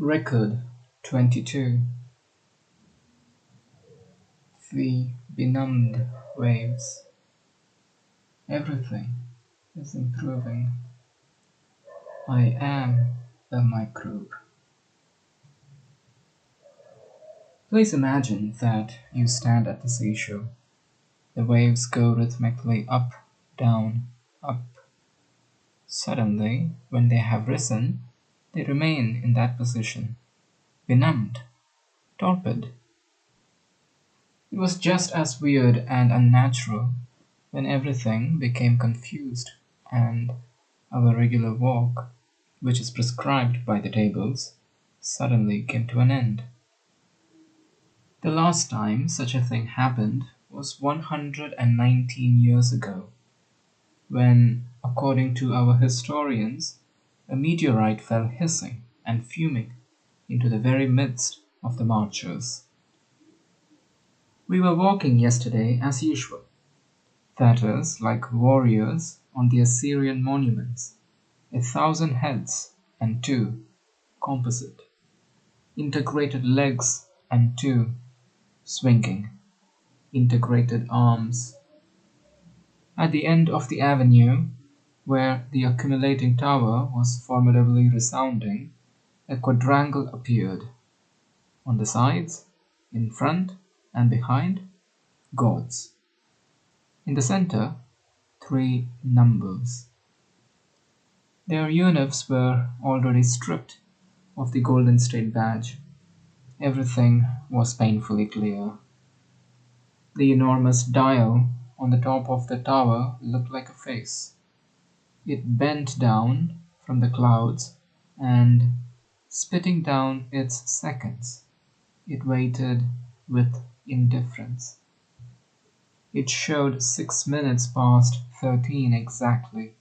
Record 22. The benumbed waves. Everything is improving. I am a microbe. Please imagine that you stand at the seashore. The waves go rhythmically up, down, up. Suddenly, when they have risen, they remain in that position, benumbed, torpid. It was just as weird and unnatural when everything became confused and our regular walk, which is prescribed by the tables, suddenly came to an end. The last time such a thing happened was 119 years ago, when, according to our historians, a meteorite fell hissing and fuming into the very midst of the marchers. We were walking yesterday as usual, that is, like warriors on the Assyrian monuments, 1,000 heads and 2, composite, integrated legs and 2, swinging, integrated arms. At the end of the avenue, where the accumulating tower was formidably resounding, a quadrangle appeared. On the sides, in front, and behind, gods. In the center, 3 numbers. Their eunuchs were already stripped of the golden state badge. Everything was painfully clear. The enormous dial on the top of the tower looked like a face. It bent down from the clouds and, spitting down its seconds, it waited with indifference. It showed 6 minutes past 13 exactly.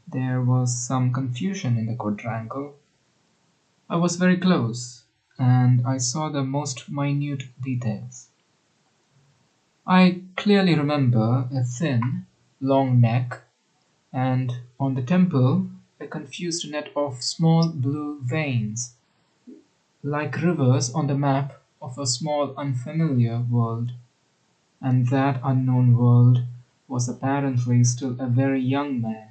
There was some confusion in the quadrangle. I was very close, and I saw the most minute details. I clearly remember a thin, long neck, and on the temple a confused net of small blue veins, like rivers on the map of a small unfamiliar world. And that unknown world was apparently still a very young man.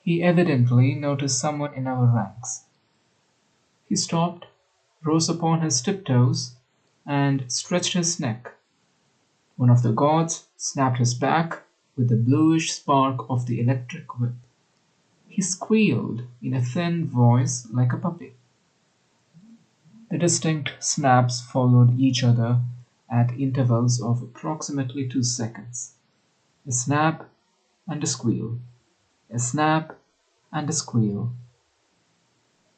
He evidently noticed someone in our ranks. He stopped, rose upon his tiptoes, and stretched his neck. One of the gods snapped his back with the bluish spark of the electric whip. He squealed in a thin voice like a puppy. The distinct snaps followed each other at intervals of approximately 2 seconds. A snap and a squeal. A snap and a squeal.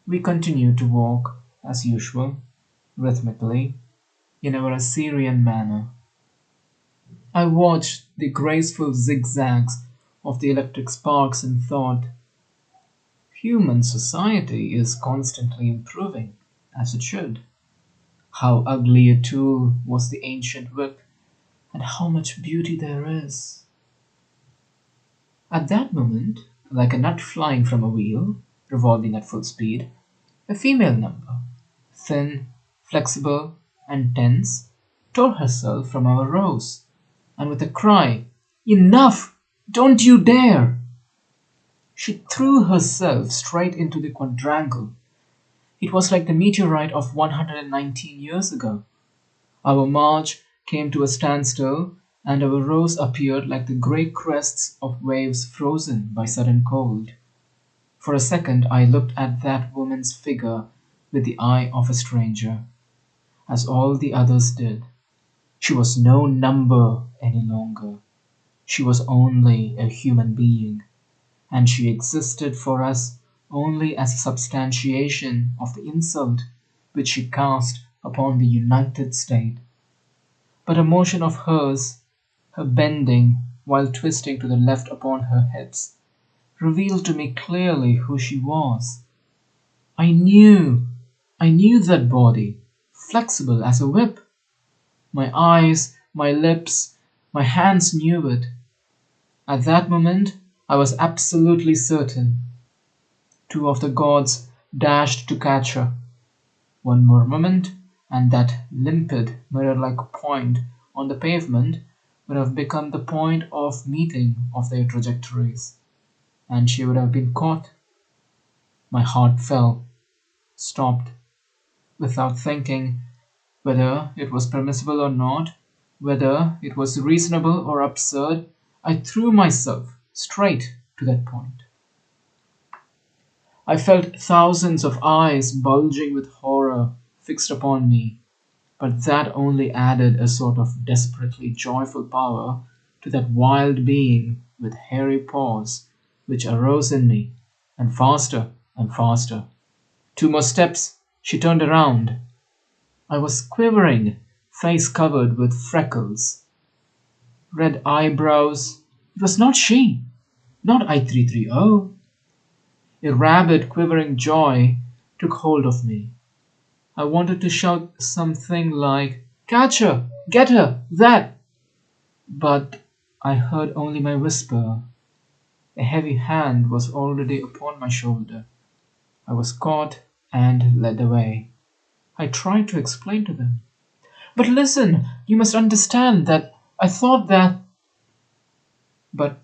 We continued to walk, as usual, rhythmically, in our Assyrian manner. I watched the graceful zigzags of the electric sparks and thought, human society is constantly improving, as it should. How ugly a tool was the ancient whip, and how much beauty there is. At that moment, like a nut flying from a wheel, revolving at full speed, a female number, thin, flexible, and tense, tore herself from our rows, and with a cry, "Enough! Don't you dare!" she threw herself straight into the quadrangle. It was like the meteorite of 119 years ago. Our march came to a standstill, and our rows appeared like the grey crests of waves frozen by sudden cold. For a second I looked at that woman's figure with the eye of a stranger, as all the others did. She was no number any longer. She was only a human being, and she existed for us only as a substantiation of the insult which she cast upon the United States. But a motion of hers, her bending while twisting to the left upon her hips, revealed to me clearly who she was. I knew that body, flexible as a whip. My eyes, my lips, my hands knew it. At that moment I was absolutely certain. 2 of the gods dashed to catch her. One more moment, and that limpid, mirror-like point on the pavement would have become the point of meeting of their trajectories, and she would have been caught. My heart fell, stopped, without thinking whether it was permissible or not, whether it was reasonable or absurd. I threw myself straight to that point. I felt thousands of eyes bulging with horror fixed upon me, but that only added a sort of desperately joyful power to that wild being with hairy paws which arose in me, and faster and faster. Two more steps, she turned around. I was quivering, face covered with freckles, red eyebrows. It was not she, not I-330. A rabid, quivering joy took hold of me. I wanted to shout something like, "Catch her! Get her! That!" But I heard only my whisper. A heavy hand was already upon my shoulder. I was caught and led away. I tried to explain to them. "But listen, you must understand that I thought that—" But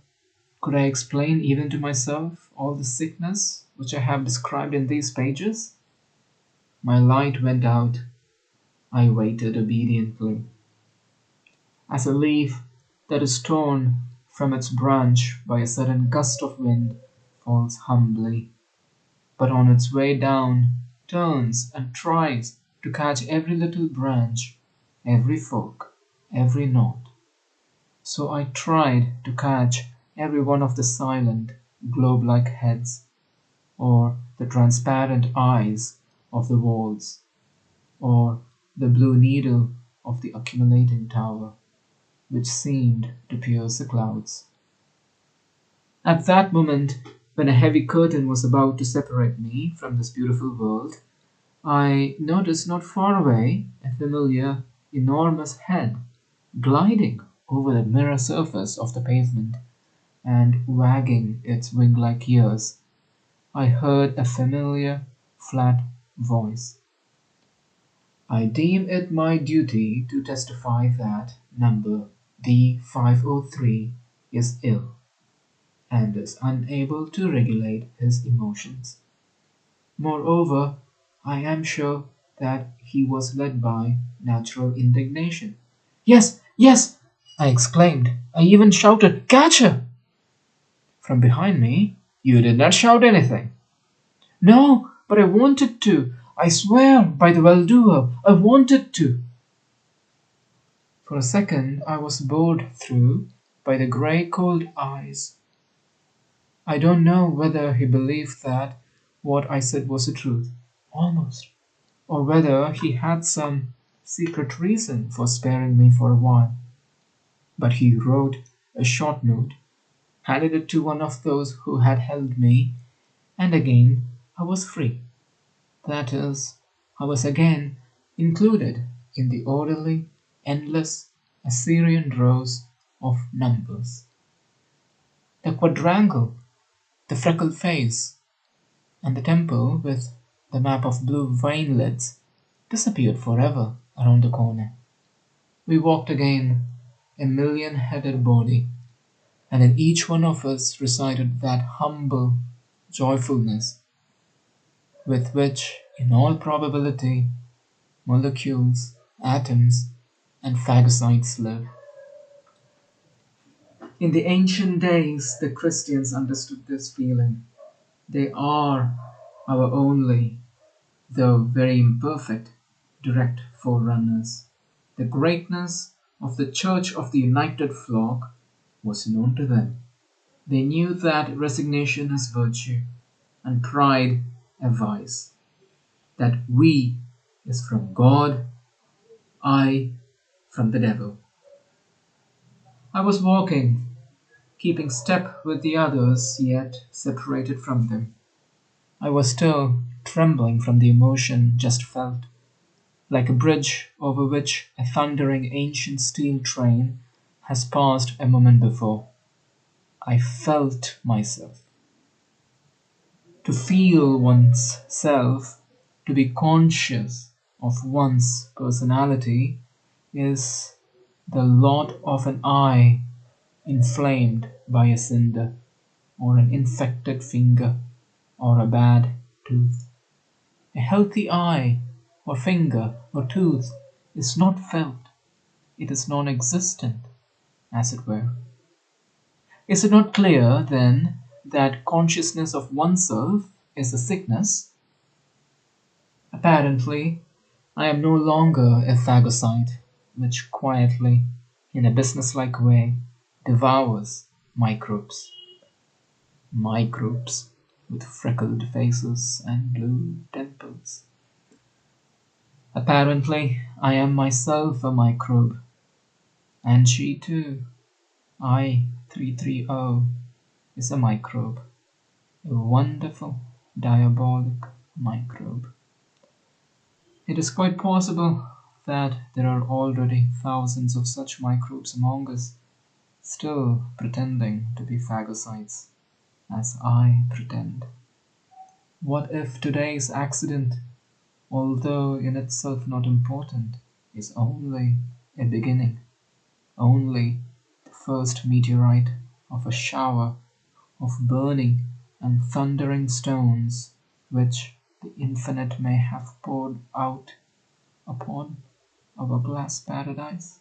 could I explain even to myself all the sickness which I have described in these pages? My light went out. I waited obediently. As a leaf that is torn from its branch by a sudden gust of wind falls humbly, but on its way down turns and tries to catch every little branch, every fork, every knot. So I tried to catch every one of the silent, globe-like heads, or the transparent eyes of the walls, or the blue needle of the accumulating tower, which seemed to pierce the clouds. At that moment, when a heavy curtain was about to separate me from this beautiful world, I noticed not far away a familiar, enormous head gliding over the mirror surface of the pavement and wagging its wing-like ears. I heard a familiar, flat voice. "I deem it my duty to testify that number D503 is ill and is unable to regulate his emotions. Moreover, I am sure that he was led by natural indignation." "Yes, yes!" I exclaimed. I even shouted, "Catch her!" From behind me, "You did not shout anything." "No, but I wanted to. I swear by the well-doer, I wanted to." For a second I was bored through by the grey cold eyes. I don't know whether he believed that what I said was the truth, almost, or whether he had some secret reason for sparing me for a while. But he wrote a short note, handed it to one of those who had held me, and again I was free. That is, I was again included in the orderly, endless Assyrian rows of numbers. The quadrangle, the freckled face, and the temple with the map of blue veinlets disappeared forever around the corner. We walked again, a million-headed body, and in each one of us resided that humble joyfulness with which, in all probability, molecules, atoms, and phagocytes live. In the ancient days, the Christians understood this feeling. They are our only, though very imperfect, direct forerunners. The greatness of the Church of the United Flock was known to them. They knew that resignation is virtue, and pride a vice. That we is from God, I from the devil. I was walking, keeping step with the others, yet separated from them. I was still trembling from the emotion just felt, like a bridge over which a thundering ancient steel train has passed a moment before. I felt myself. To feel one's self, to be conscious of one's personality, is the lot of an eye inflamed by a cinder, or an infected finger, or a bad tooth. A healthy eye, or finger, or tooth is not felt, it is non existent, as it were. Is it not clear, then, that consciousness of oneself is a sickness? Apparently, I am no longer a phagocyte which quietly, in a businesslike way, devours microbes. Microbes with freckled faces and blue temples. Apparently, I am myself a microbe, and she too, I-330, is a microbe, a wonderful, diabolic microbe. It is quite possible that there are already thousands of such microbes among us, still pretending to be phagocytes, as I pretend. What if today's accident, although in itself not important, is only a beginning, only the first meteorite of a shower of burning and thundering stones which the infinite may have poured out upon our glass paradise?